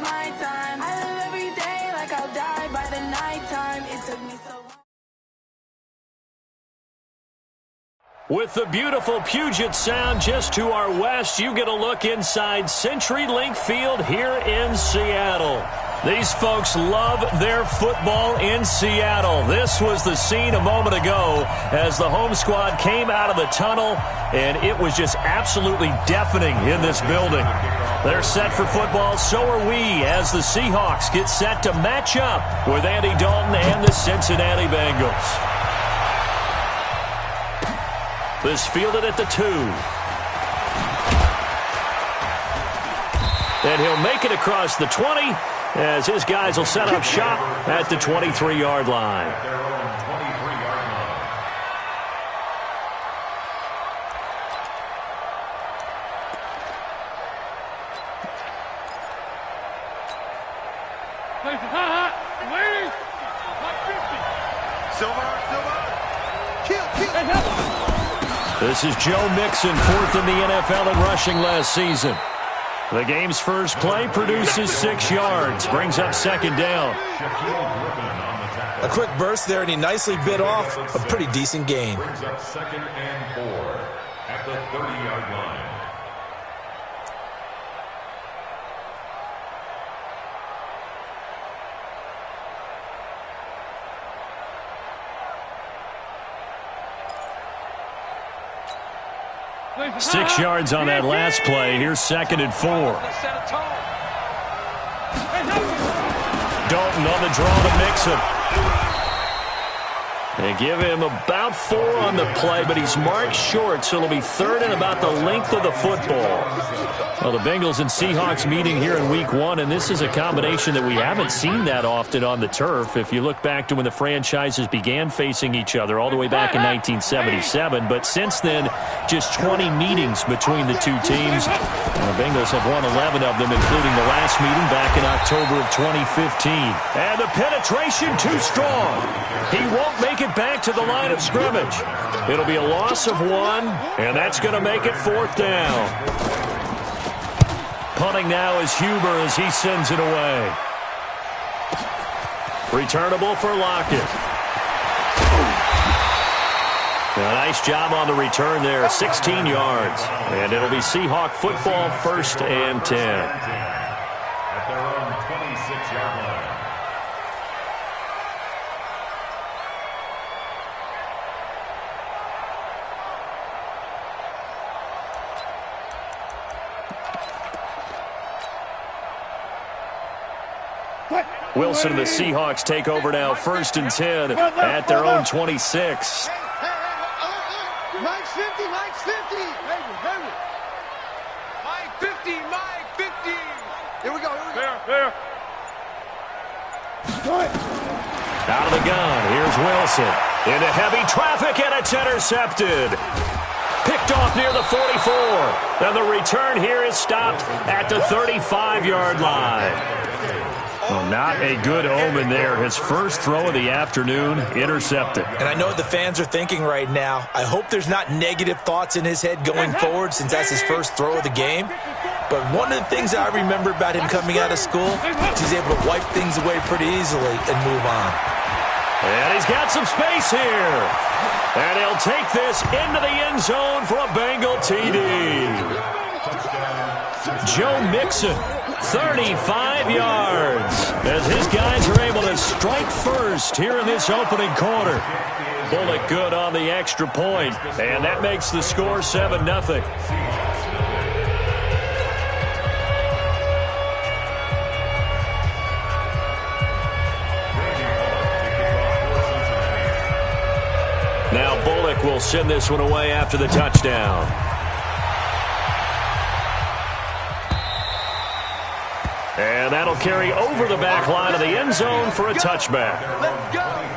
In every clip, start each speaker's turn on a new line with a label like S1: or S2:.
S1: my time. I live every day like I'll die by the nighttime. It took me so long.
S2: With the beautiful Puget Sound just to our west, you get a look inside CenturyLink Field here in Seattle. These folks love their football in Seattle. This was the scene a moment ago as the home squad came out of the tunnel, and it was just absolutely deafening in this building. They're set for football, so are we, as the Seahawks get set to match up with Andy Dalton and the Cincinnati Bengals. This fielded at the 2. And he'll make it across the 20 as his guys will set up shop at the 23-yard line. This is Joe Mixon, 4th in the NFL in rushing last season. The game's first play produces 6 yards, brings up 2nd down.
S3: A quick burst there, and he nicely bit off a pretty decent gain.
S4: Brings up 2nd and 4 at the 30-yard line.
S2: Six yards on that last play. Here's 2nd and 4. Dalton on the draw to Mixon. They give him about 4 on the play, but he's marked short, so it'll be 3rd and about the length of the football. Well, the Bengals and Seahawks meeting here in Week 1, and this is a combination that we haven't seen that often on the turf. If you look back to when the franchises began facing each other all the way back in 1977, but since then, just 20 meetings between the two teams. And the Bengals have won 11 of them, including the last meeting back in October of 2015. And the penetration too strong. He won't make it back to the line of scrimmage. It'll be a loss of 1, and that's going to make it 4th down. Punting now is Huber as he sends it away. Returnable for Lockett. A nice job on the return there, 16 yards. And it'll be Seahawk football, 1st and 10.
S4: At their own 26-yard line.
S2: Wilson and the Seahawks take over now, 1st and 10 at their own 26.
S5: Mike 50, Mike 50. Mike 50, Mike 50. Here we go, here we go. There.
S2: Out of the gun, here's Wilson. Into heavy traffic, and it's intercepted. Picked off near the 44. And the return here is stopped at the 35-yard line. Well, not a good omen there. His first throw of the afternoon, intercepted.
S3: And I know what the fans are thinking right now. I hope there's not negative thoughts in his head going forward since that's his first throw of the game. But one of the things I remember about him coming out of school is he's able to wipe things away pretty easily and move on.
S2: And he's got some space here. And he'll take this into the end zone for a Bengal TD. Joe Mixon, 35 yards, as his guys are able to strike first here in this opening quarter. Bullock good on the extra point, and that makes the score 7-0. Now Bullock will send this one away after the touchdown. And that'll carry over the back line of the end zone for a touchback.
S5: Let's go.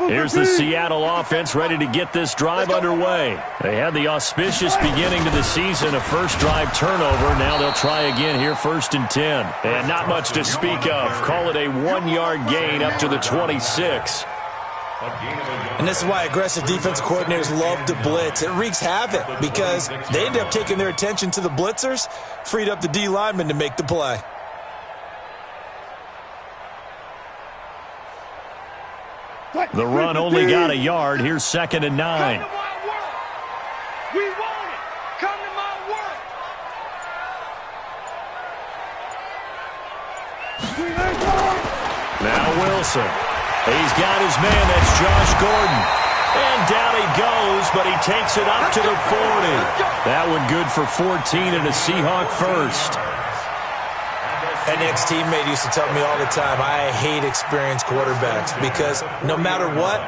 S2: Here's the Seattle offense ready to get this drive underway. They had the auspicious beginning to the season, a first drive turnover. Now they'll try again here, 1st and 10. And not much to speak of. Call it a 1-yard gain up to the 26.
S3: And this is why aggressive defense coordinators love to blitz. It wreaks havoc because they end up taking their attention to the blitzers, freed up the D lineman to make the play.
S2: The run only got a yard. Here's 2nd and 9.
S5: Come to my work. We want it. Come to my work.
S2: Now Wilson. He's got his man. That's Josh Gordon. And down he goes, but he takes it up to the 40. That one good for 14 and a Seahawk first.
S3: An ex-teammate used to tell me all the time, I hate experienced quarterbacks because no matter what,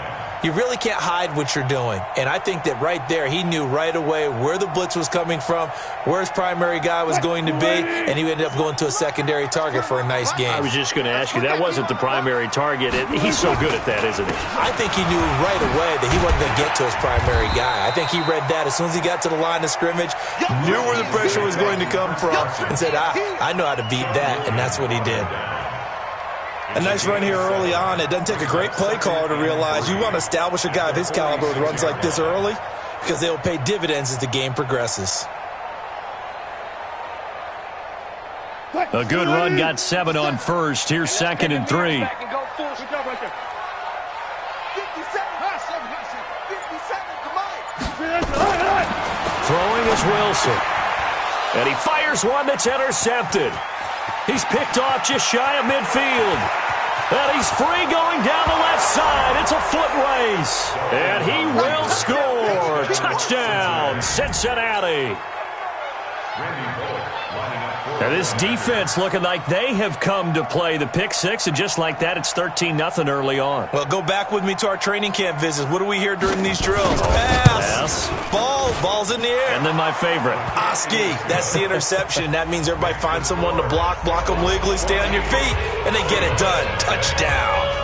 S3: you really can't hide what you're doing. And I think that right there, he knew right away where the blitz was coming from, where his primary guy was going to be, and he ended up going to a secondary target for a nice game.
S2: I was just going to ask you, that wasn't the primary target. He's so good at that, isn't he?
S3: I think he knew right away that he wasn't going to get to his primary guy. I think he read that as soon as he got to the line of scrimmage, knew where the pressure was going to come from, and said, I know how to beat that, and that's what he did. A nice run here early on. It doesn't take a great play caller to realize you want to establish a guy of his caliber with runs like this early because they will pay dividends as the game progresses.
S2: A good run, got 7 on first. Here's 2nd and 3. Throwing is Wilson. And he fires one that's intercepted. He's picked off just shy of midfield. And he's free going down the left side. It's a foot race. And he will score. Touchdown, Cincinnati. Now this defense looking like they have come to play the pick six, and just like that, it's 13-0 early on.
S3: Well, go back with me to our training camp visits. What do we hear during these drills? Pass.
S2: Pass.
S3: Ball's in the air.
S2: And then my favorite.
S3: Oski, that's the interception. That means everybody finds someone to block them legally, stay on your feet, and they get it done. Touchdown.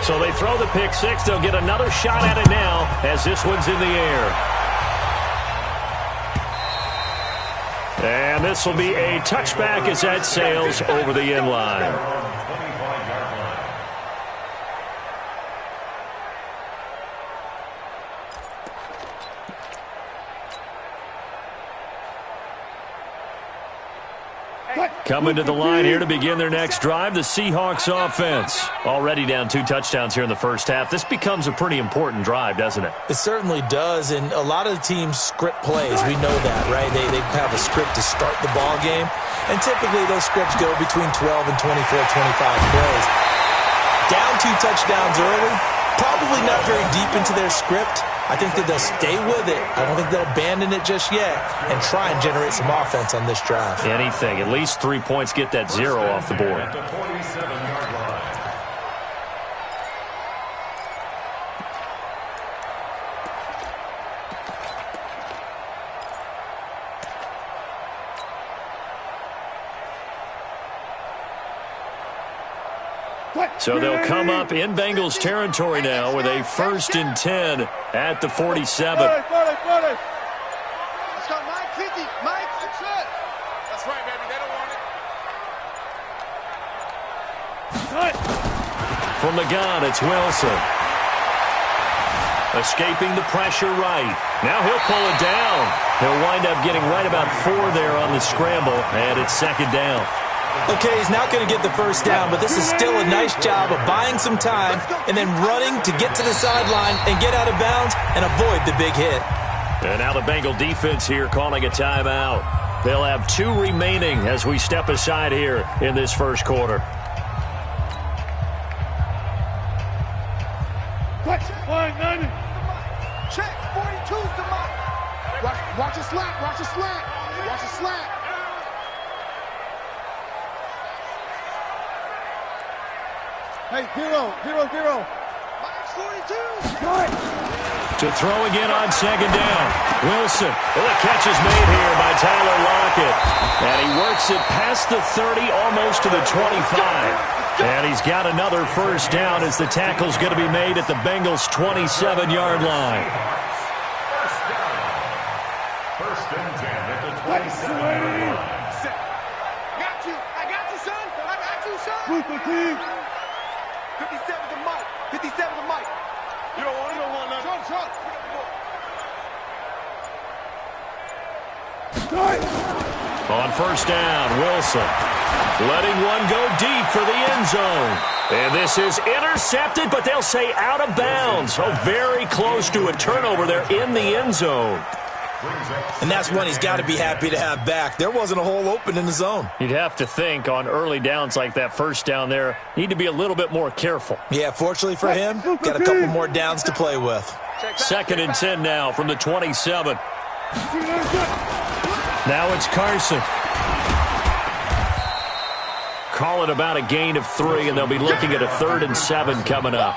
S2: So they throw the pick six. They'll get another shot at it now as this one's in the air. And this will be a touchback as that sails over the end line. Coming to the line here to begin their next drive, the Seahawks offense. Already down 2 touchdowns here in the first half. This becomes a pretty important drive, doesn't it?
S3: It certainly does, and a lot of the teams script plays. We know that, right? They have a script to start the ball game, and typically those scripts go between 12 and 24, 25 plays. Down 2 touchdowns early, probably not very deep into their script. I think that they'll stay with it. I don't think they'll abandon it just yet and try and generate some offense on this drive.
S2: Anything. At least 3 points, get that 0 off the board. So they'll come up in Bengals territory now with a 1st and 10 at the 47.
S5: Let's go, Mike 50. Mike, that's it. That's right, baby. They don't want it.
S2: From the gun, it's Wilson. Escaping the pressure right. Now he'll pull it down. He'll wind up getting right about 4 there on the scramble, and it's 2nd down.
S3: Okay, he's not going to get the first down, but this is still a nice job of buying some time and then running to get to the sideline and get out of bounds and avoid the big hit.
S2: And now the Bengal defense here calling a timeout. They'll have 2 remaining as we step aside here in this first quarter.
S5: Check. 42's the mark. Watch a slant. Watch a slant. Watch a slant. Hey, 0, 0, 0.
S2: To throw again on second down. Wilson. Well, the catch is made here by Tyler Lockett. And he works it past the 30, almost to the 25. And he's got another first down as the tackle's going to be made at the Bengals' 27-yard line.
S4: First and 10 at the 27-yard line.
S5: I got you, son. I got you, son. 57 to Mike. 57 to Mike. You don't want nothing.
S2: On first down, Wilson letting one go deep for the end zone. And this is intercepted, but they'll say out of bounds. So very close to a turnover there in the end zone.
S3: And that's one he's got to be happy to have back. There wasn't a hole open in the zone.
S2: You'd have to think on early downs like that first down there, need to be a little bit more careful.
S3: Yeah, fortunately for him, got a couple more downs to play with.
S2: Second and 10 now from the 27. Now it's Carson. Call it about a gain of 3, and they'll be looking at a 3rd and 7 coming up.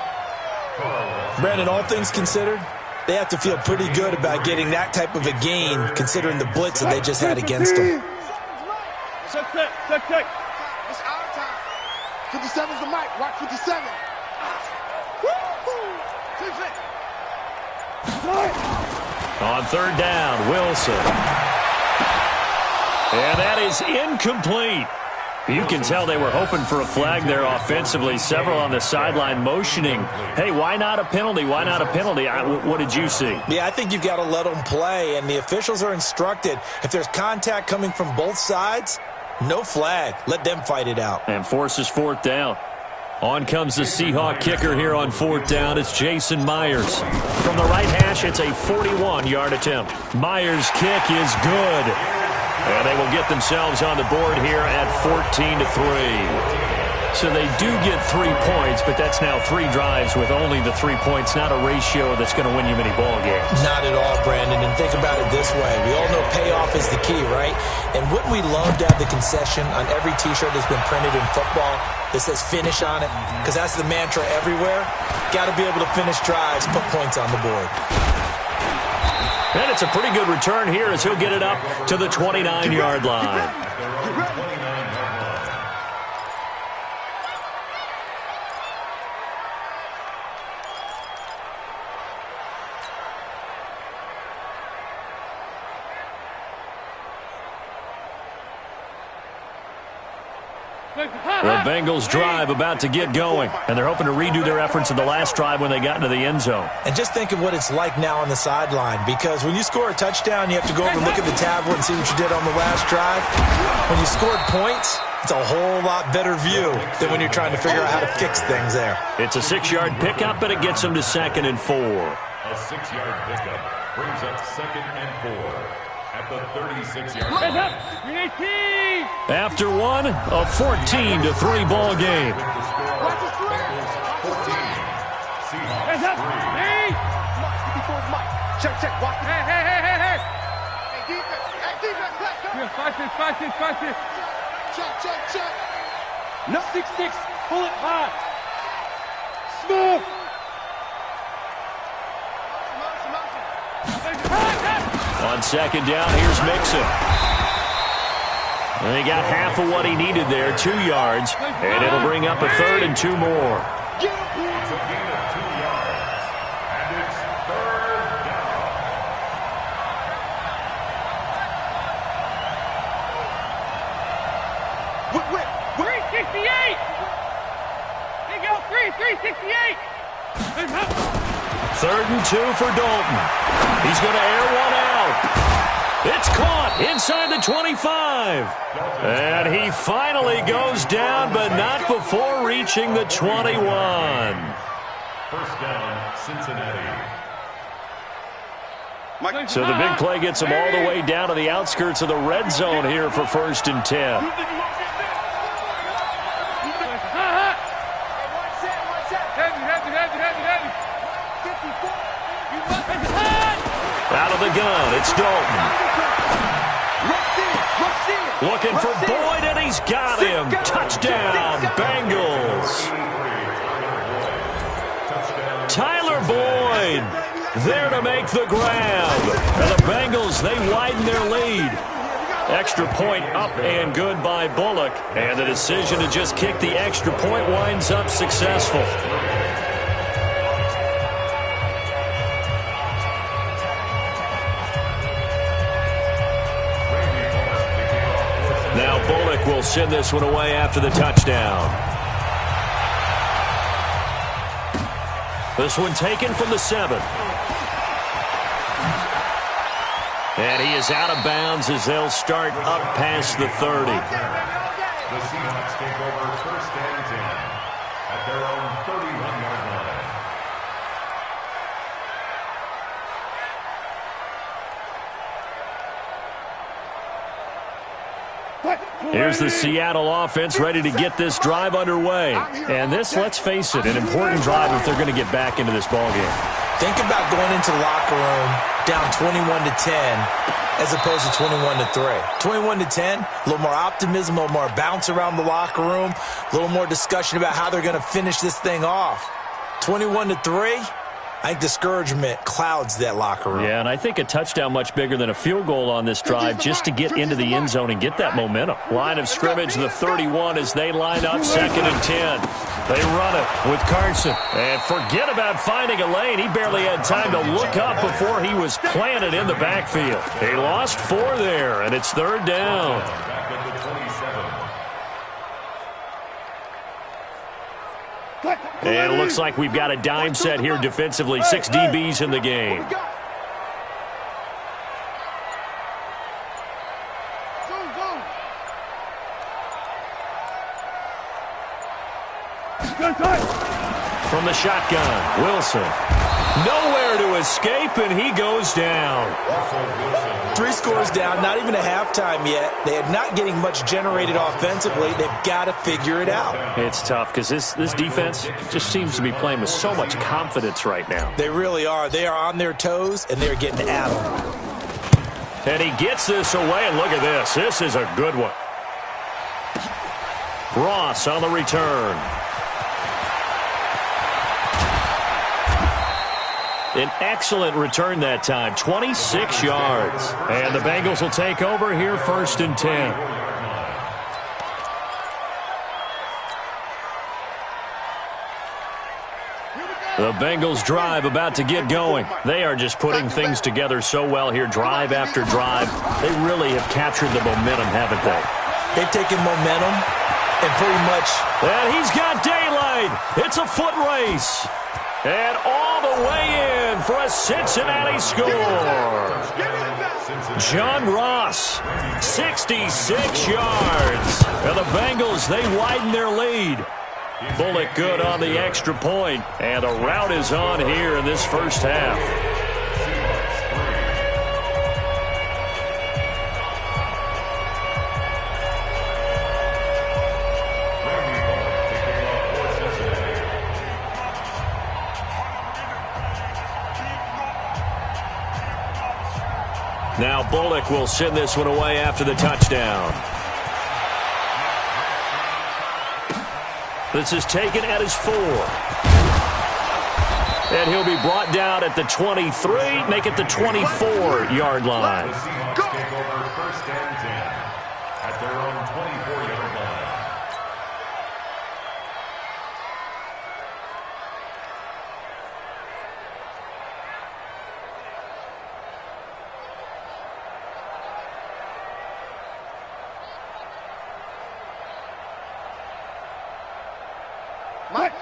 S3: Brandon, all things considered, they have to feel pretty good about getting that type of a gain, considering the blitz that they just had against them.
S5: It's our time. 57's the mic. Watch 57.
S2: On third down, Wilson. And that is incomplete. You can tell they were hoping for a flag there offensively. Several on the sideline motioning, hey, why not a penalty? Why not a penalty? What did you see?
S3: Yeah, I think you've got to let them play, and the officials are instructed, if there's contact coming from both sides, no flag. Let them fight it out.
S2: And forces fourth down. On comes the Seahawk kicker here on fourth down. It's Jason Myers. From the right hash, it's a 41-yard attempt. Myers' kick is good. And they will get themselves on the board here at 14-3. So they do get 3 points, but that's now 3 drives with only the 3 points, not a ratio that's going to win you many ball games.
S3: Not at all, Brandon. And think about it this way. We all know payoff is the key, right? And wouldn't we love to have the concession on every T-shirt that's been printed in football that says finish on it? Because that's the mantra everywhere. Got to be able to finish drives, put points on the board.
S2: And it's a pretty good return here as he'll get it up to the 29-yard line. The Bengals drive about to get going, and they're hoping to redo their efforts in the last drive when they got into the end zone.
S3: And just think of what it's like now on the sideline, because when you score a touchdown, you have to go over and look at the tablet and see what you did on the last drive. When you scored points, it's a whole lot better view than when you're trying to figure out how to fix things there.
S2: It's a 6-yard pickup, but it gets them to 2nd and 4.
S4: A 6-yard pickup brings up 2nd and 4. At the 36-yard line.
S2: After one, a 14-3 ball game.
S5: Check. Watch. Hey. Hey, defense. Fight it. Check. No 6-6. Pull it hard. Smooth.
S2: On second down, here's Mixon. And he got half of what he needed there, 2 yards. And it'll bring up a 3rd and 2 more.
S4: It's a gain of 2 yards. And it's 3rd down.
S5: Wait.
S6: 368! They go 368!
S2: 3rd and 2 for Dalton. He's going to air one out. It's caught inside the 25. And he finally goes down, but not before reaching the 21.
S4: First down, Cincinnati.
S2: So the big play gets him all the way down to the outskirts of the red zone here for 1st and 10. Out of the gun, it's Dalton. Looking for Boyd, and he's got him. Touchdown, Bengals. Boyd there to make the grab. And the Bengals, they widen their lead. Extra point up and good by Bullock. And the decision to just kick the extra point winds up successful. Now Bullock will send this one away after the touchdown. This one taken from the 7. And he is out of bounds as they'll start up past the 30.
S4: The Seahawks take over first and 10 at their own 31-yard line.
S2: Here's the Seattle offense ready to get this drive underway. And this, let's face it, an important drive if they're going to get back into this ballgame.
S3: Think about going into the locker room down 21-10 as opposed to 21-3. 21-10, a little more optimism, a little more bounce around the locker room, a little more discussion about how they're going to finish this thing off. 21-3, I think discouragement clouds that locker room.
S2: Yeah, and I think a touchdown much bigger than a field goal on this drive just to get into the end zone and get that momentum. Line of scrimmage, the 31 as they line up, 2nd and 10. They run it with Carson. And forget about finding a lane. He barely had time to look up before he was planted in the backfield. He lost 4 there, and it's 3rd down.
S4: Back at the 27.
S2: And it looks like we've got a dime set here defensively. 6 DBs in the game. From the shotgun, Wilson. Nowhere to escape, and he goes down.
S3: 3 scores down, not even a halftime yet. They are not getting much generated offensively. They've got to figure it out.
S2: It's tough because this defense just seems to be playing with so much confidence right now.
S3: They really are. They are on their toes, and they're getting at them.
S2: And he gets this away, and look at this. This is a good one. Ross on the return. An excellent return that time, 26 yards. And the Bengals will take over here, 1st and 10. The Bengals drive about to get going. They are just putting things together so well here, drive after drive. They really have captured the momentum, haven't they?
S3: They've taken momentum and pretty much...
S2: And he's got daylight. It's a foot race. And all the way in for a Cincinnati score. John Ross, 66 yards. And the Bengals, they widen their lead. Bullock good on the extra point. And the rout is on here in this first half. Now Bullock will send this one away after the touchdown. This is taken at his 4. And he'll be brought down at the 23, make it the 24-yard line.
S4: The Seahawks take over 1st and 10 at their own 24-yard line.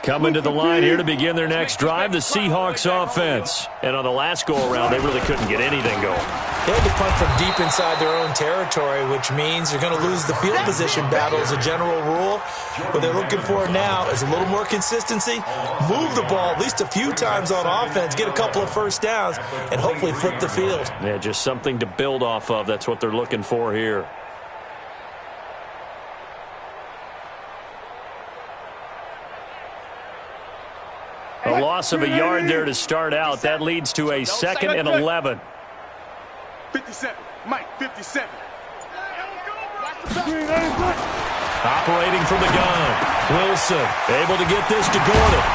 S2: Coming to the line here to begin their next drive, the Seahawks offense. And on the last go-around, they really couldn't get anything going.
S3: They had to punt from deep inside their own territory, which means they're going to lose the field position battle as a general rule. What they're looking for now is a little more consistency, move the ball at least a few times on offense, get a couple of first downs, and hopefully flip the field.
S2: Yeah, just something to build off of. That's what they're looking for here. A loss of a yard there to start out. That leads to a 2nd and 11.
S5: 57. Mike, 57.
S2: Operating from the gun. Wilson able to get this to Gordon.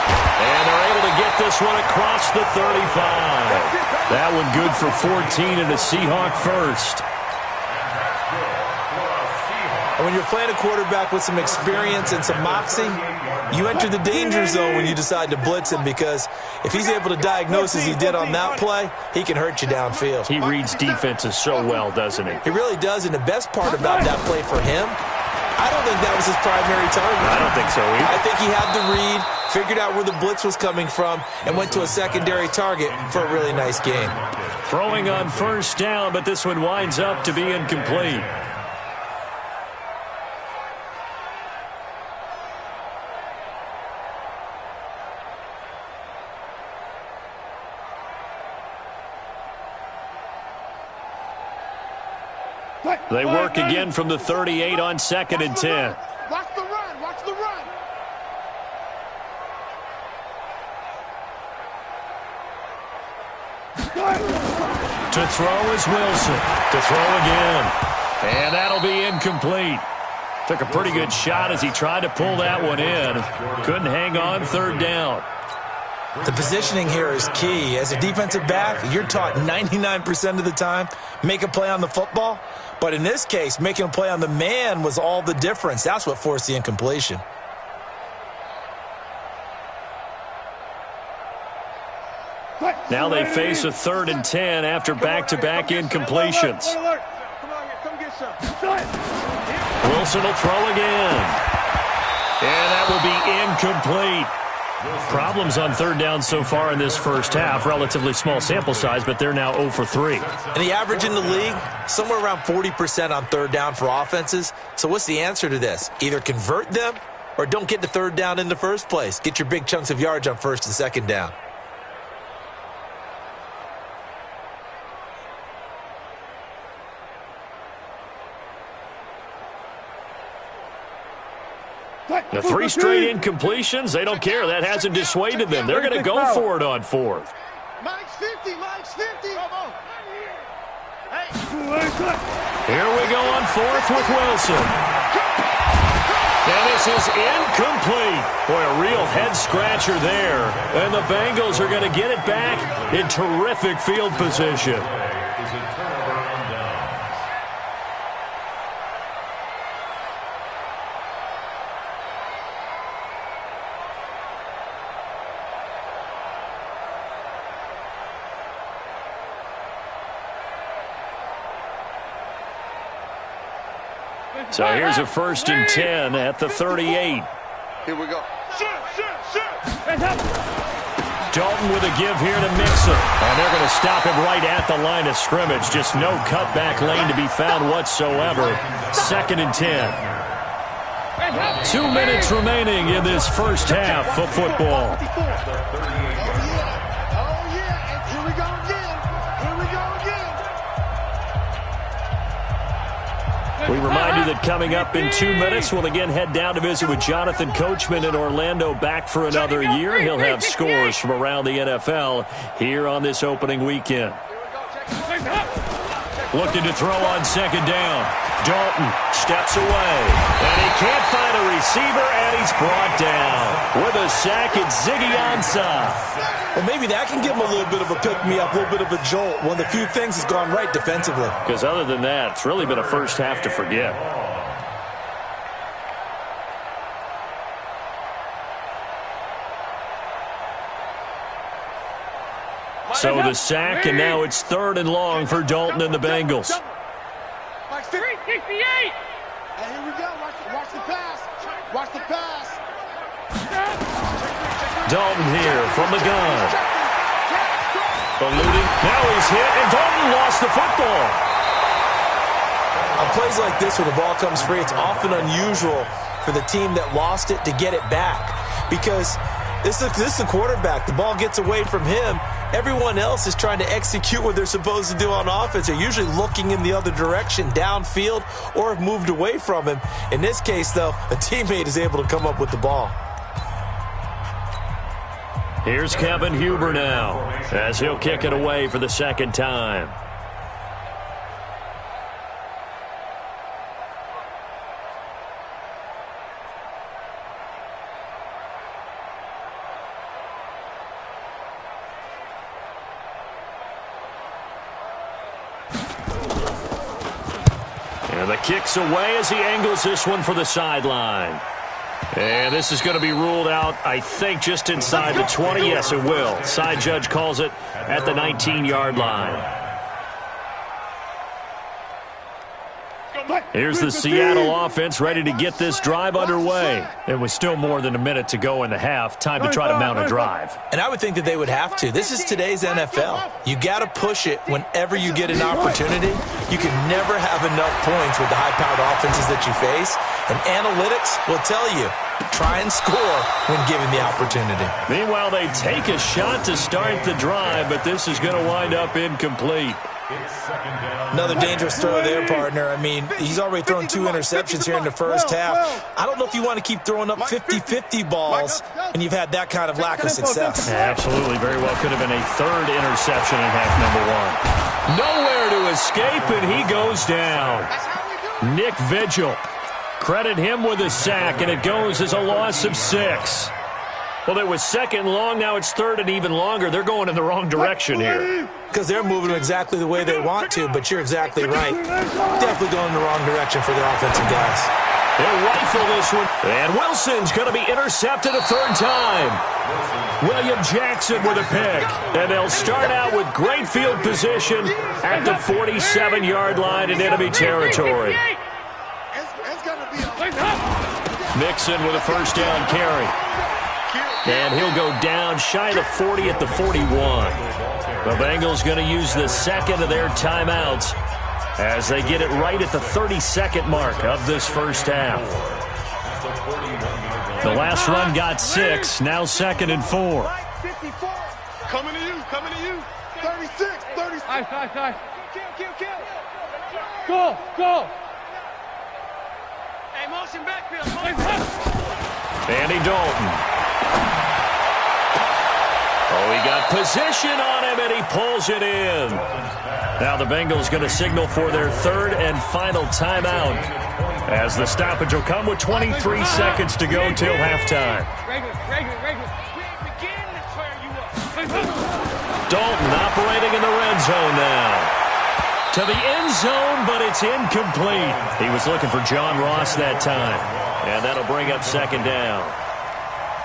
S2: And they're able to get this one across the 35. That one good for 14 and a Seahawk first.
S3: And when you're playing a quarterback with some experience and some moxie, you enter the danger zone when you decide to blitz him, because if he's able to diagnose as he did on that play, he can hurt you downfield.
S2: He reads defenses so well, doesn't he?
S3: He really does, and the best part about that play for him, I don't think that was his primary target.
S2: I don't think so either.
S3: I think he had the read, figured out where the blitz was coming from, and went to a secondary target for a really nice game.
S2: Throwing on first down, but this one winds up to be incomplete. They work again from the 38 on 2nd and 10.
S5: Watch the run. Watch the run.
S2: To throw is Wilson. To throw again. And that'll be incomplete. Took a pretty good shot as he tried to pull that one in. Couldn't hang on 3rd down.
S3: The positioning here is key. As a defensive back, you're taught 99% of the time, make a play on the football. But in this case, making a play on the man was all the difference. That's what forced the incompletion.
S2: Now they face a 3rd and 10 after back-to-back incompletions. Wilson will throw again. And that will be incomplete. Problems on 3rd down so far in this first half. Relatively small sample size, but they're now 0 for 3.
S3: And the average in the league, somewhere around 40% on 3rd down for offenses. So what's the answer to this? Either convert them or don't get to 3rd down in the first place. Get your big chunks of yards on 1st and 2nd down.
S2: The 3 straight incompletions, they don't care. That hasn't dissuaded them. They're going to go for it on 4th.
S5: Mike's 50. Mike's 50.
S2: Here we go on 4th with Wilson. And this is incomplete. Boy, a real head-scratcher there. And the Bengals are going to get it back in terrific field position. So here's a 1st and 10 at the 38.
S5: Here we go.
S2: Dalton with a give here to Mixon. And they're going to stop him right at the line of scrimmage. Just no cutback lane to be found whatsoever. 2nd and 10. 2 minutes remaining in this first half of football. We remind you that coming up in 2 minutes, we'll again head down to visit with Jonathan Coachman in Orlando, back for another year. He'll have scores from around the NFL here on this opening weekend. Looking to throw on 2nd down. Dalton steps away. And he can't find a receiver, and he's brought down. With a sack, it's Ziggy Ansah.
S3: Well, maybe that can give him a little bit of a pick-me-up, a little bit of a jolt. One of the few things has gone right defensively.
S2: Because other than that, it's really been a first half to forget. So the sack, and now it's 3rd and long for Dalton and the Bengals.
S6: 368.
S5: And here we go. Watch the pass. Watch the pass.
S2: Dalton here from the gun. Eluding. Now he's hit, and Dalton lost the football.
S3: On plays like this, when the ball comes free, it's often unusual for the team that lost it to get it back. Because this is the quarterback. The ball gets away from him. Everyone else is trying to execute what they're supposed to do on offense. They're usually looking in the other direction, downfield, or have moved away from him. In this case, though, a teammate is able to come up with the ball.
S2: Here's Kevin Huber now, as he'll kick it away for the 2nd time. And the kick's away as he angles this one for the sideline. And this is going to be ruled out, I think, just inside the 20. Yes, it will. Side judge calls it at the 19-yard line. Here's the Seattle offense ready to get this drive underway. It was still more than a minute to go in the half. Time to try to mount a drive.
S3: And I would think that they would have to. This is today's NFL. You got to push it whenever you get an opportunity. You can never have enough points with the high-powered offenses that you face. And analytics will tell you, try and score when given the opportunity.
S2: Meanwhile, they take a shot to start the drive, but this is going to wind up incomplete.
S3: Another dangerous throw there, partner. I mean, he's already thrown 2 interceptions here in the first half. I don't know if you want to keep throwing up 50-50 balls and you've had that kind of lack of success.
S2: Absolutely. Very well could have been a 3rd interception in half number 1. Nowhere to escape, and he goes down. Nick Vigil. Credit him with a sack, and it goes as a loss of 6. Well, it was 2nd and long. Now it's 3rd and even longer. They're going in the wrong direction here.
S3: Because they're moving exactly the way they want to, but you're exactly right. Definitely going in the wrong direction for their offensive guys.
S2: They'll rifle this one. And Wilson's going to be intercepted a 3rd time. William Jackson with a pick. And they'll start out with great field position at the 47-yard line in enemy territory. Mixon with a 1st down carry. And he'll go down shy of the 40 at the 41. The Bengals going to use the 2nd of their timeouts as they get it right at the 32nd mark of this first half. The last run got 6, now 2nd and 4.
S5: Coming to you. 36, 36.
S6: Nice. Go. Hey, motion backfield.
S2: Andy Dalton. Oh, he got position on him, and he pulls it in. Now the Bengals going to signal for their 3rd and final timeout as the stoppage will come with 23 seconds to go till halftime. Dalton operating in the red zone now. To the end zone, but it's incomplete. He was looking for John Ross that time, and that'll bring up 2nd down.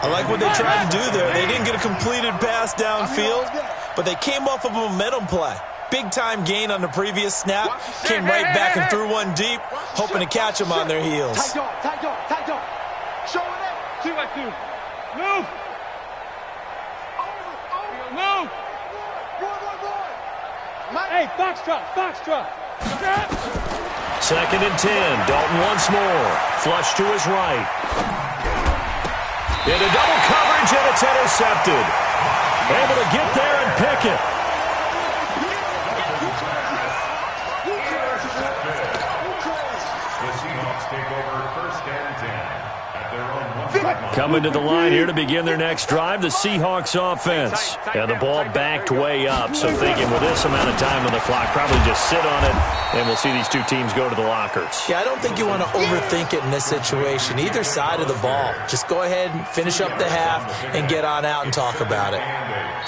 S3: I like what they tried to do there. They didn't get a completed pass downfield, but they came off of a momentum play. Big-time gain on the previous snap. Came right back and threw one deep, hoping to catch them on their heels.
S5: Tight dog. Show it up.
S6: 2-2. Move. Move. Hey, box drop.
S2: 2nd and 10. Dalton once more. Flush to his right. Into double coverage, and it's intercepted. Able to get there and pick it.
S4: The Seahawks take over 1st and 10 at their own 1.
S2: Coming to the line here to begin their next drive, the Seahawks offense. And the ball backed way up, so thinking with this amount of time on the clock, probably just sit on it, and we'll see these 2 teams go to the lockers.
S3: Yeah, I don't think you want to overthink it in this situation. Either side of the ball. Just go ahead and finish up the half and get on out and talk about it.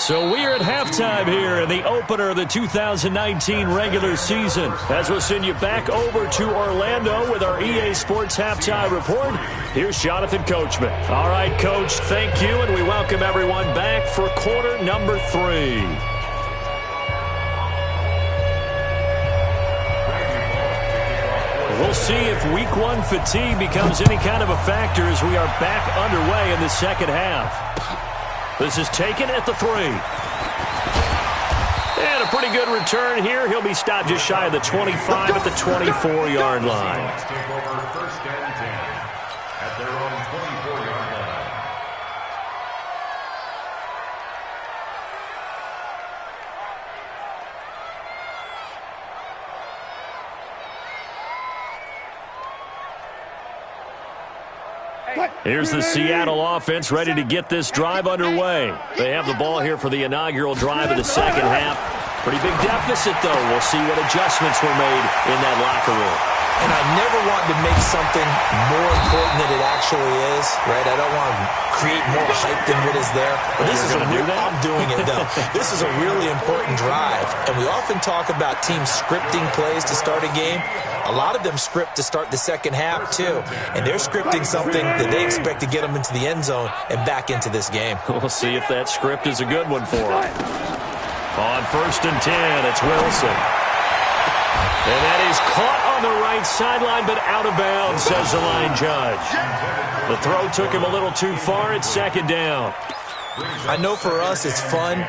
S2: So we are at halftime here in the opener of the 2019 regular season. As we'll send you back over to Orlando with our EA Sports Halftime Report, here's Jonathan Coachman. All right, Coach, thank you, and we welcome everyone back for quarter number 3. We'll see if week 1 fatigue becomes any kind of a factor as we are back underway in the 2nd half. This is taken at the 3. And a pretty good return here. He'll be stopped just shy of the 25 at the 24-yard line.
S4: Take over 1st and 10 at their own 24-yard line.
S2: Here's the Seattle offense ready to get this drive underway. They have the ball here for the inaugural drive of the 2nd half. Pretty big deficit, though. We'll see what adjustments were made in that locker room.
S3: And I never want to make something more important than it actually is, right? I don't want to create more hype than what is there. But this is a real, I'm doing it, though. This is a really important drive. And we often talk about teams scripting plays to start a game. A lot of them script to start the second half, too. And they're scripting something that they expect to get them into the end zone and back into this game.
S2: We'll see if that script is a good one for them. On 1st and 10, it's Wilson. And that is caught on the right sideline, but out of bounds, says the line judge. The throw took him a little too far. It's 2nd down.
S3: I know for us it's fun,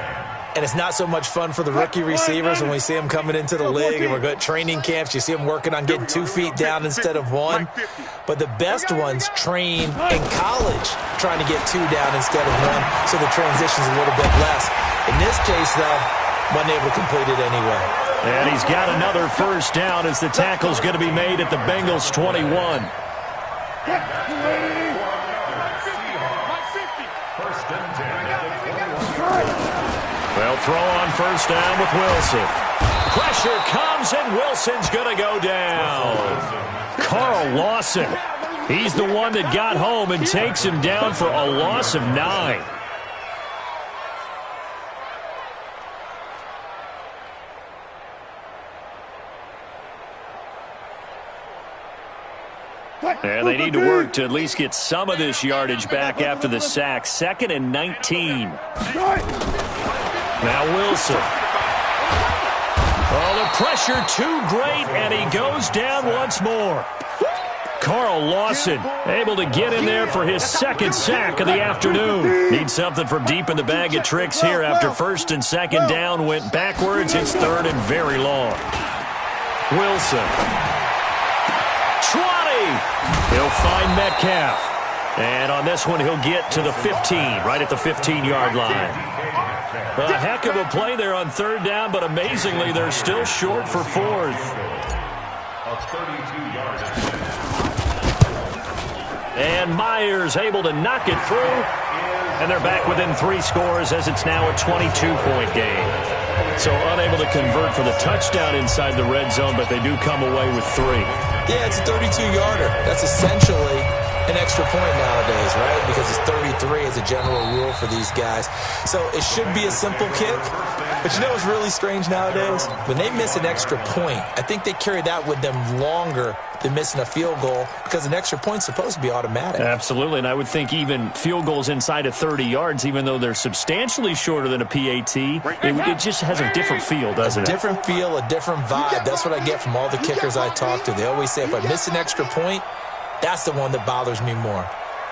S3: and it's not so much fun for the rookie receivers when we see them coming into the league and we're good training camps. You see them working on getting 2 feet down instead of 1. But the best ones train in college trying to get 2 down instead of 1, so the transition's a little bit less. In this case, though, wasn't able to complete it anyway.
S2: And he's got another 1st down as the tackle's going to be made at the Bengals' 21. Well, throw on 1st down with Wilson. Pressure comes, and Wilson's going to go down. Carl Lawson. He's the one that got home and takes him down for a loss of 9. And they need to work to at least get some of this yardage back after the sack. 2nd and 19. Now Wilson. Oh, the pressure too great, and he goes down once more. Carl Lawson able to get in there for his 2nd sack of the afternoon. Need something from deep in the bag of tricks here after 1st and 2nd down went backwards. It's 3rd and very long. Wilson. 20. He'll find Metcalf. And on this one, he'll get to the 15, right at the 15-yard line. A heck of a play there on 3rd down, but amazingly, they're still short for 4th. And Myers able to knock it through. And they're back within 3 scores as it's now a 22-point game. So unable to convert for the touchdown inside the red zone, but they do come away with 3.
S3: Yeah, it's a 32-yarder. That's essentially an extra point nowadays, right? Because it's 33 as a general rule for these guys. So it should be a simple kick. But you know what's really strange nowadays? When they miss an extra point, I think they carry that with them longer than missing a field goal because an extra point's supposed to be automatic.
S2: Absolutely, and I would think even field goals inside of 30 yards, even though they're substantially shorter than a PAT, it just has a different feel, doesn't it?
S3: A different feel, a different vibe. That's what I get from all the kickers I talk to. They always say if I miss an extra point, that's the one that bothers me more.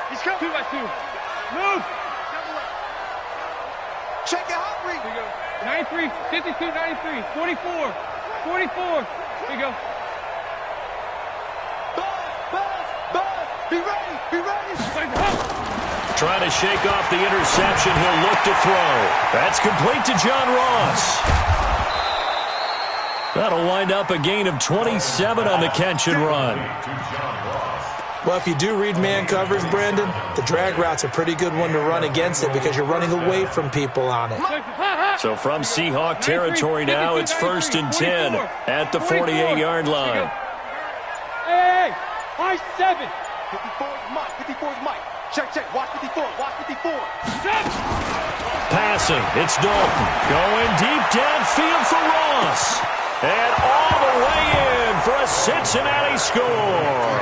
S6: He's coming 2 by 2. Move.
S5: Check it out,
S6: 93, 52, 93, 44, 44. Here you go.
S5: Be ready, be ready.
S2: Trying to shake off the interception. He'll look to throw. That's complete to John Ross. That'll wind up a gain of 27 on the catch and run.
S3: Well, if you do read man coverage, Brandon, the drag route's a pretty good one to run against it because you're running away from people on it.
S2: So from Seahawk territory now, it's 1st and 10 at the 48-yard line.
S6: Hey, high 7.
S5: 54 is Mike, 54 is Mike. Check, watch 54, watch 54.
S2: Passing, it's Dalton. Going deep downfield for Ross. And all the way in for a Cincinnati score.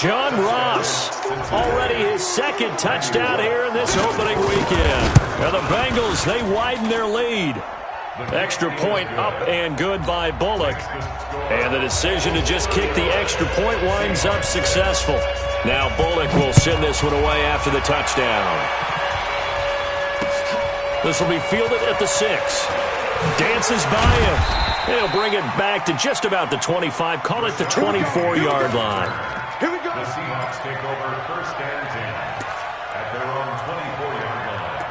S2: John Ross, already his 2nd touchdown here in this opening weekend. Now the Bengals, they widen their lead. Extra point up and good by Bullock. And the decision to just kick the extra point winds up successful. Now Bullock will send this one away after the touchdown. This will be fielded at the 6. Dances by him. He'll bring it back to just about the 25. Call it the 24-yard line.
S5: Here we go.
S4: The Seahawks take over 1st and 10 at their own 24-yard line.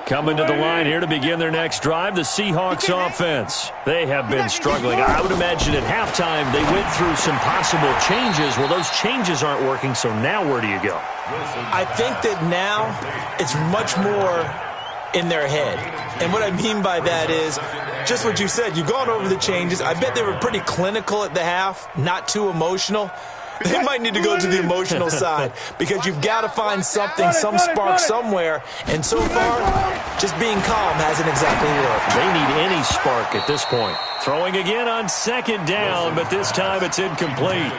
S2: Coming to the line here to begin their next drive, the Seahawks offense. They have been struggling. I would imagine at halftime they went through some possible changes. Well, those changes aren't working, so now where do you go?
S3: I think that now it's much more in their head. And what I mean by that is just what you said. You've gone over the changes. I bet they were pretty clinical at the half, not too emotional. They might need to go to the emotional side because you've got to find something, some spark somewhere. And so far, just being calm hasn't exactly worked.
S2: They need any spark at this point. Throwing again on second down, but this time it's incomplete.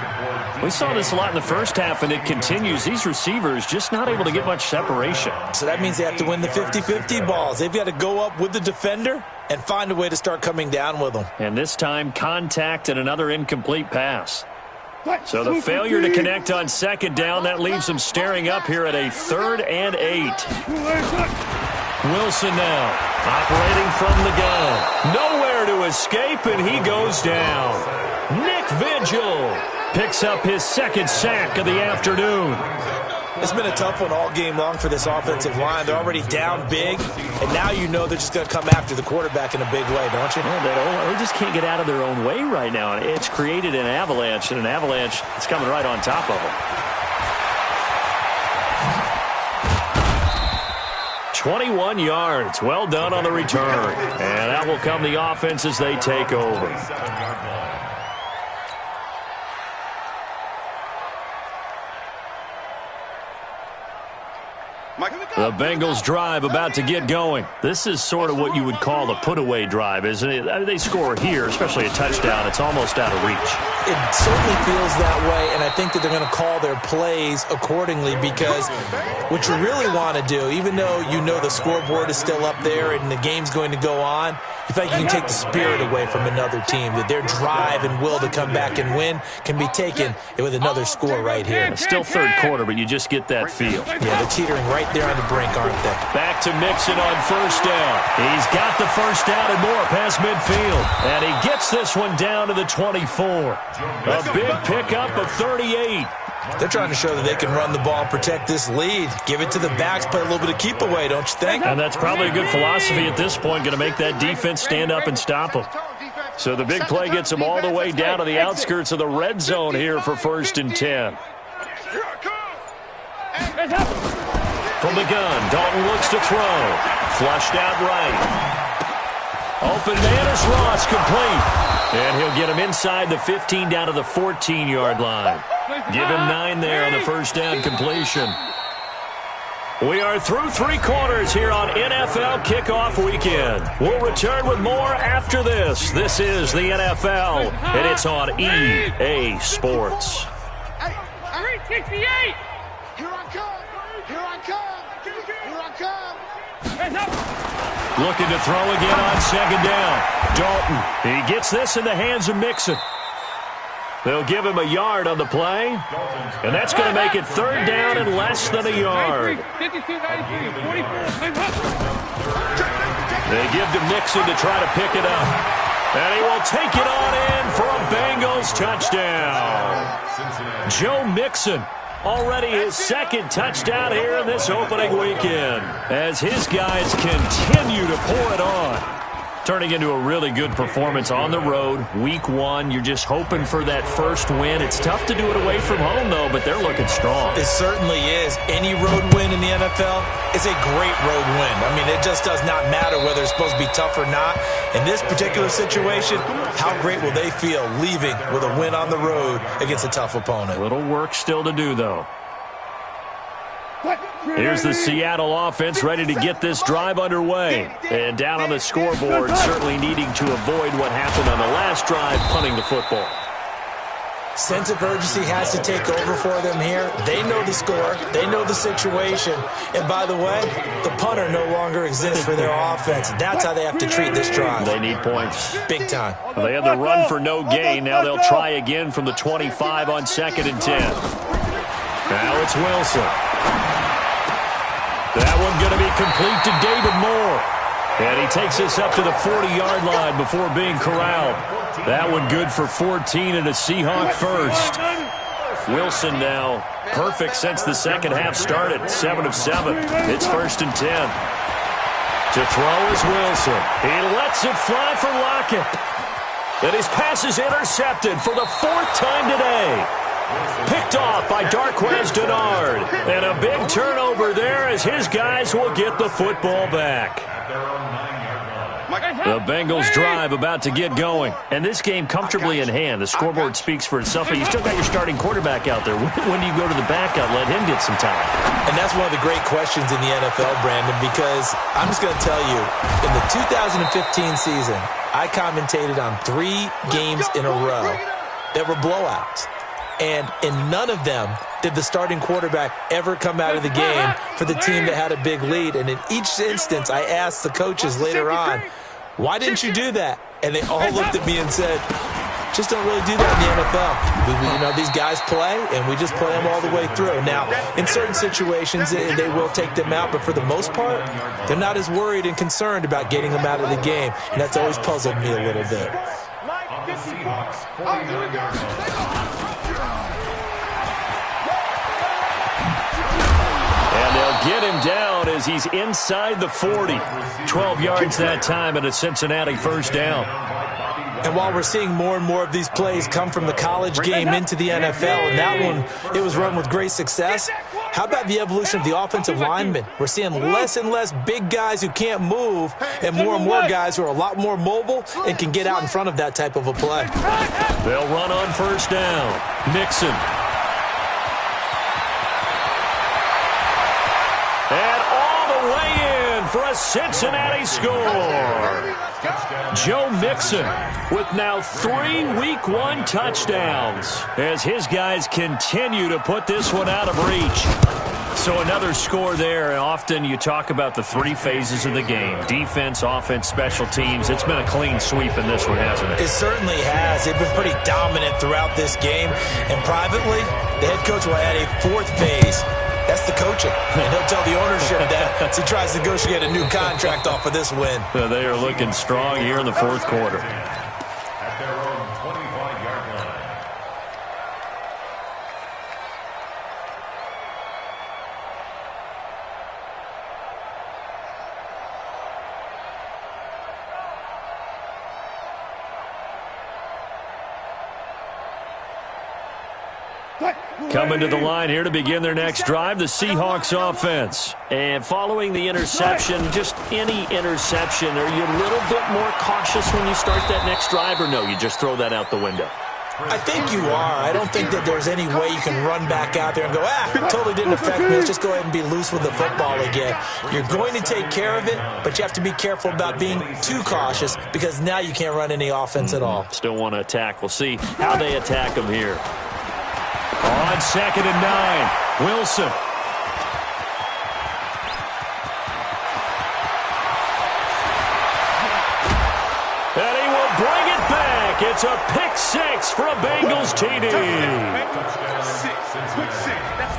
S2: We saw this a lot in the first half, and it continues. These receivers just not able to get much separation.
S3: So that means they have to win the 50-50 balls. They've got to go up with the defender and find a way to start coming down with them.
S2: And this time, contact and another incomplete pass. So the failure to connect on second down, that leaves them staring up here at a 3rd and 8. Wilson now, operating from the gun. Nowhere to escape, and he goes down. Nick Vigil picks up his 2nd sack of the afternoon.
S3: It's been a tough one all game long for this offensive line. They're already down big, and now you know they're just going to come after the quarterback in a big way, don't you?
S2: Well, they just can't get out of their own way right now. It's created an avalanche, and an avalanche is coming right on top of them. 21 yards. Well done on the return. And that will come the offense as they take over. The Bengals drive about to get going. This is sort of what you would call a put-away drive, isn't it? I mean, they score here, especially a touchdown. It's almost out of reach.
S3: It certainly feels that way, and I think that they're going to call their plays accordingly because what you really want to do, even though you know the scoreboard is still up there and the game's going to go on, you feel like you can take the spirit away from another team, that their drive and will to come back and win can be taken with another score right here.
S2: It's still third quarter, but you just get that feel.
S3: Yeah, they're teetering right there on the brink, aren't they?
S2: Back to Mixon on first down. He's got the first down and more past midfield. And he gets this one down to the 24. A big pickup of 38.
S3: They're trying to show that they can run the ball and protect this lead. Give it to the backs, play a little bit of keep away, don't you think?
S2: And that's probably a good philosophy at this point, going to make that defense stand up and stop them. So the big play gets them all the way down to the outskirts of the red zone here for 1st and 10. From the gun, Dalton looks to throw. Flushed out right. Open man is Ross, complete. And he'll get him inside the 15 down to the 14-yard line. Give him 9 there on the first down completion. We are through 3 quarters here on NFL Kickoff Weekend. We'll return with more after this. This is the NFL, and it's on EA Sports.
S6: 368!
S5: Here I come! Here I come! Here I come!
S2: Looking to throw again on second down. Dalton, he gets this in the hands of Mixon. They'll give him a yard on the play, and that's going to make it 3rd down and less than a yard.
S6: 52, 93, 44.
S2: They give to Mixon to try to pick it up. And he will take it on in for a Bengals touchdown. Joe Mixon, already his 2nd touchdown here in this opening weekend, as his guys continue to pour it on. Turning into a really good performance on the road. Week 1, you're just hoping for that first win. It's tough to do it away from home, though, but they're looking strong.
S3: It certainly is. Any road win in the NFL is a great road win. I mean, it just does not matter whether it's supposed to be tough or not. In this particular situation, how great will they feel leaving with a win on the road against a tough opponent?
S2: Little work still to do, though. Here's the Seattle offense ready to get this drive underway. And down on the scoreboard, certainly needing to avoid what happened on the last drive, punting the football.
S3: Sense of urgency has to take over for them here. They know the score. They know the situation. And by the way, the punter no longer exists for their offense. That's how they have to treat this drive.
S2: They need points.
S3: Big time.
S2: Well, they had the run for no gain. Now they'll try again from the 25 on 2nd and 10. Now it's Wilson. That one going to be complete to David Moore. And he takes us up to the 40-yard line before being corralled. That one good for 14 and a Seahawk first. Wilson now perfect since the second half started. 7 of 7. It's 1st and 10. To throw is Wilson. He lets it fly for Lockett. And his pass is intercepted for the 4th time today. Picked off by Darquez Denard. And a big turnover there as his guys will get the football back. The Bengals drive about to get going. And this game comfortably in hand. The scoreboard speaks for itself, but you still got your starting quarterback out there. When do you go to the backup, let him get some time?
S3: And that's one of the great questions in the NFL, Brandon, because I'm just going to tell you, in the 2015 season, I commentated on 3 games in a row that were blowouts. And in none of them did the starting quarterback ever come out of the game for the team that had a big lead. And in each instance, I asked the coaches later on, why didn't you do that? And they all looked at me and said, just don't really do that in the NFL. These guys play, and we just play them all the way through. Now, in certain situations, they will take them out, but for the most part, they're not as worried and concerned about getting them out of the game, and that's always puzzled me a little bit.
S2: And they'll get him down as he's inside the 40. 12 yards that time and a Cincinnati first down.
S3: And while we're seeing more and more of these plays come from the college game into the NFL, and that one, it was run with great success, how about the evolution of the offensive linemen? We're seeing less and less big guys who can't move and more guys who are a lot more mobile and can get out in front of that type of a play.
S2: They'll run on first down. Mixon. And all the way in for a Cincinnati score. Joe Mixon with now 3 Week 1 touchdowns as his guys continue to put this one out of reach. So another score there. Often you talk about the 3 phases of the game. Defense, offense, special teams. It's been a clean sweep in this one, hasn't it?
S3: It certainly has. They've been pretty dominant throughout this game. And privately, the head coach will add a 4th phase. That's the coaching. And he'll tell the ownership that as he tries to negotiate a new contract off of this win.
S2: They are looking strong here in the 4th quarter.
S4: At their own 25-yard line.
S2: Coming to the line here to begin their next drive, the Seahawks offense. And following the interception, just any interception, are you a little bit more cautious when you start that next drive, or no, you just throw that out the window?
S3: I think you are. I don't think that there's any way you can run back out there and go, totally didn't affect me. Let's just go ahead and be loose with the football again. You're going to take care of it, but you have to be careful about being too cautious because now you can't run any offense at all.
S2: Still want to attack. We'll see how they attack them here. On 2nd and 9, Wilson. And he will bring it back. It's a pick 6 for a Bengals TD.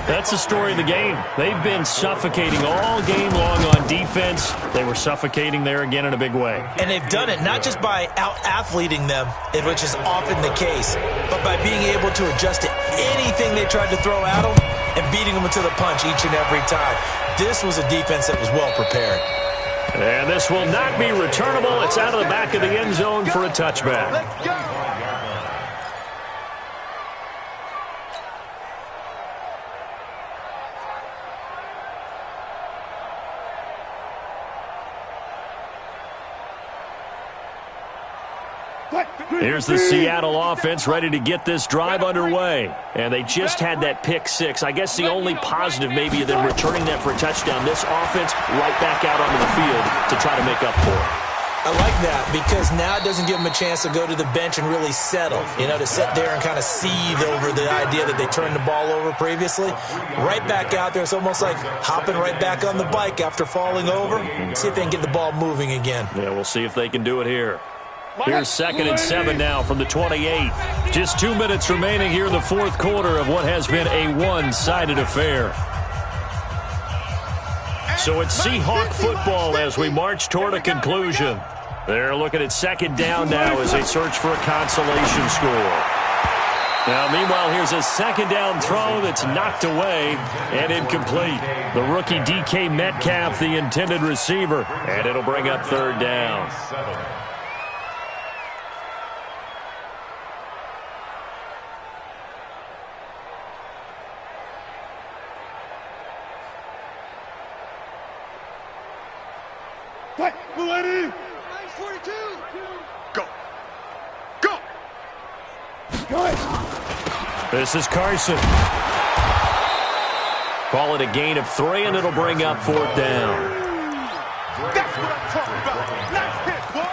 S2: That's the story of the game. They've been suffocating all game long on defense. They were suffocating there again in a big way.
S3: And they've done it not just by out-athleting them, which is often the case, but by being able to adjust to anything they tried to throw at them and beating them to the punch each and every time. This was a defense that was well prepared.
S2: And this will not be returnable. It's out of the back of the end zone for a touchback. Here's the Seattle offense ready to get this drive underway. And they just had that pick 6. I guess the only positive maybe of them returning that for a touchdown. This offense right back out onto the field to try to make up for it.
S3: I like that because now it doesn't give them a chance to go to the bench and really settle, to sit there and kind of seethe over the idea that they turned the ball over previously. Right back out there, it's almost like hopping right back on the bike after falling over. See if they can get the ball moving again.
S2: Yeah, we'll see if they can do it here. Here's 2nd and 7 now from the 28. Just 2 minutes remaining here in the 4th quarter of what has been a one-sided affair. So it's Seahawk football as we march toward a conclusion. They're looking at 2nd down now as they search for a consolation score. Now, meanwhile, here's a second down throw that's knocked away and incomplete. The rookie DK Metcalf, the intended receiver, and it'll bring up third down.
S5: Milady! 42! Go! Go!
S2: This is Carson. Call it a gain of 3, and it'll bring up fourth down.
S5: That's what I'm talking about. Nice hit, boy.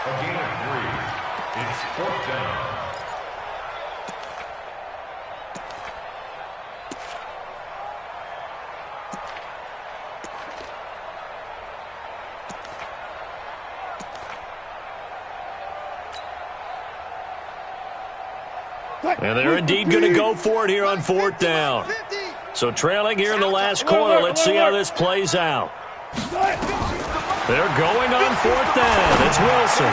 S4: A gain of 3. It's fourth down.
S2: And they're indeed going to go for it here on fourth down. So trailing here in the last quarter. Let's see how this plays out. They're going on fourth down. It's Wilson.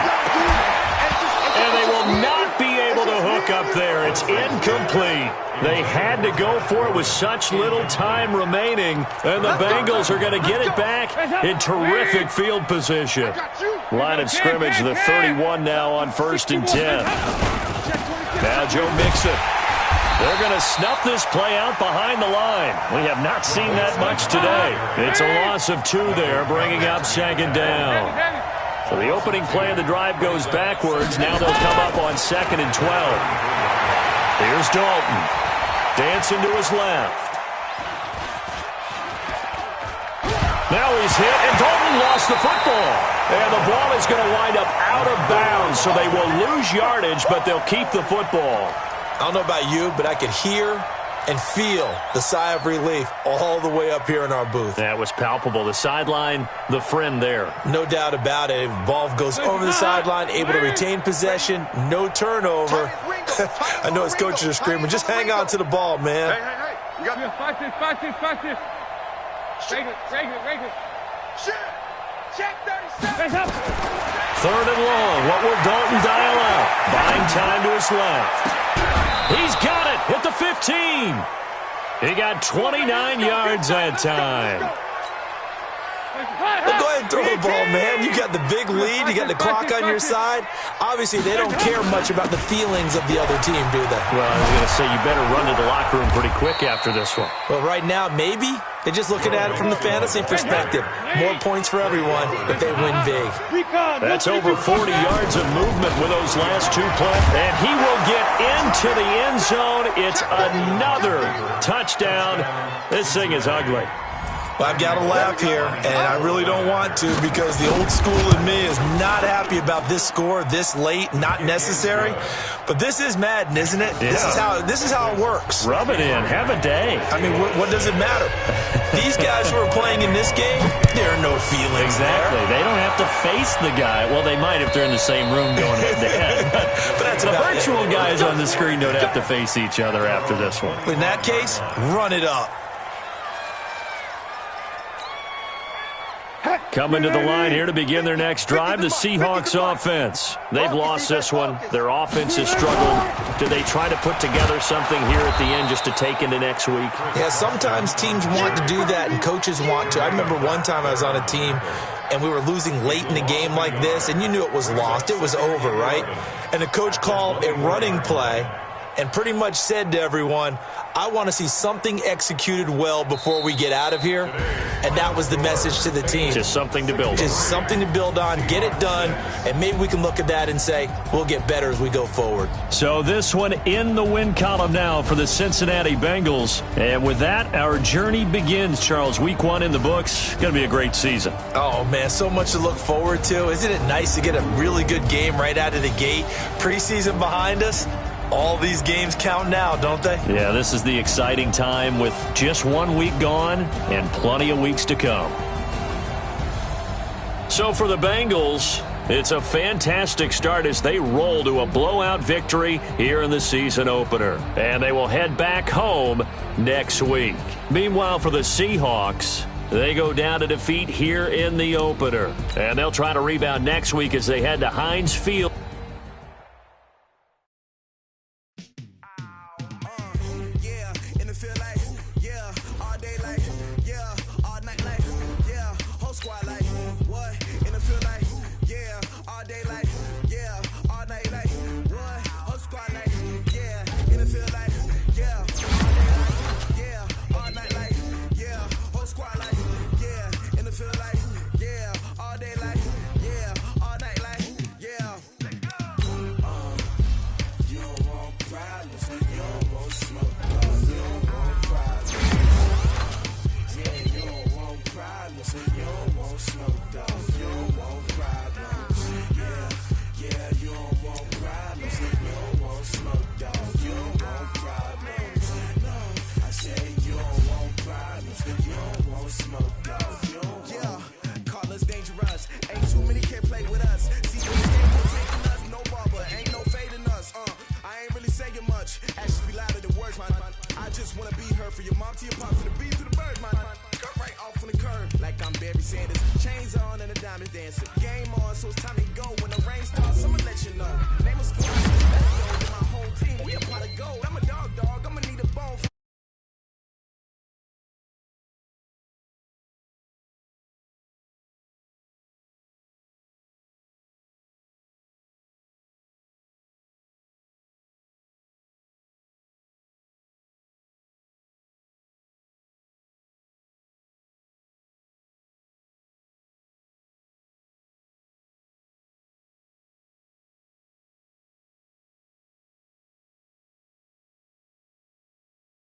S2: And they will not be able to hook up there. It's incomplete. They had to go for it with such little time remaining. And the Bengals are going to get it back in terrific field position. Line of scrimmage, the 31 now on 1st and 10. Now Joe Mixon. They're going to snuff this play out behind the line. We have not seen that much today. It's a loss of 2 there, bringing up second down. So the opening play of the drive goes backwards. Now they'll come up on 2nd and 12. Here's Dalton. Dancing to his left. Now he's hit, and Dalton lost the football. And the ball is going to wind up out of bounds, so they will lose yardage, but they'll keep the football.
S3: I don't know about you, but I could hear and feel the sigh of relief all the way up here in our booth.
S2: That was palpable. The sideline, the friend there.
S3: No doubt about it. Ball goes over the sideline, able to retain possession, no turnover. I know his coaches are screaming, just hang on to the ball, man.
S5: Hey. You got me.
S6: Watch this. Break it.
S5: Shit. Check 37.
S2: Third and long. What will Dalton dial out? Buying time to his left. He's got it at the 15. He got 29 yards that time.
S3: Well, go ahead and throw the ball, man. You got the big lead. You got the clock on your side. Obviously, they don't care much about the feelings of the other team, do they?
S2: Well, I was going to say, you better run to the locker room pretty quick after this one.
S3: Well, right now, maybe. They're just looking at it from the fantasy perspective. More points for everyone if they win big.
S2: That's over 40 yards of movement with those last 2 plays. And he will get into the end zone. It's another touchdown. This thing is ugly.
S3: Well, I've got to laugh here, and I really don't want to because the old school in me is not happy about this score this late, not necessary. But this is Madden, isn't it?
S2: Yeah.
S3: This is how it works.
S2: Rub it in. Have a day.
S3: I mean, what does it matter? These guys who are playing in this game, there are no feelings
S2: Exactly.
S3: there.
S2: They don't have to face the guy. Well, they might if they're in the same room going head-to-head.
S3: But that's
S2: the
S3: about
S2: virtual
S3: it.
S2: guys on the screen don't have to face each other after this one.
S3: In that case, run it up.
S2: Coming to the line here to begin their next drive, the Seahawks offense. They've lost this one. Their offense has struggled. Do they try to put together something here at the end just to take into next week?
S3: Yeah, sometimes teams want to do that and coaches want to. I remember one time I was on a team and we were losing late in the game like this, and you knew it was lost. It was over, right? And the coach called a running play and pretty much said to everyone, I want to see something executed well before we get out of here. And that was the message to the team.
S2: Just something to build on.
S3: Just something to build on, get it done, and maybe we can look at that and say, we'll get better as we go forward.
S2: So this one in the win column now for the Cincinnati Bengals. And with that, our journey begins, Charles. Week 1 in the books. Going to be a great season.
S3: Oh, man, so much to look forward to. Isn't it nice to get a really good game right out of the gate? Preseason behind us. All these games count now, don't they?
S2: Yeah, this is the exciting time with just 1 week gone and plenty of weeks to come. So for the Bengals, it's a fantastic start as they roll to a blowout victory here in the season opener. And they will head back home next week. Meanwhile, for the Seahawks, they go down to defeat here in the opener. And they'll try to rebound next week as they head to Heinz Field.
S7: I'm Barry Sanders. Chains on and the diamonds dancing. Game on, so it's time to go. When the rain starts, I'ma let you know. Name a squad, let's go. My whole team, we a pot of gold. I'm a dog, I'ma need a bone.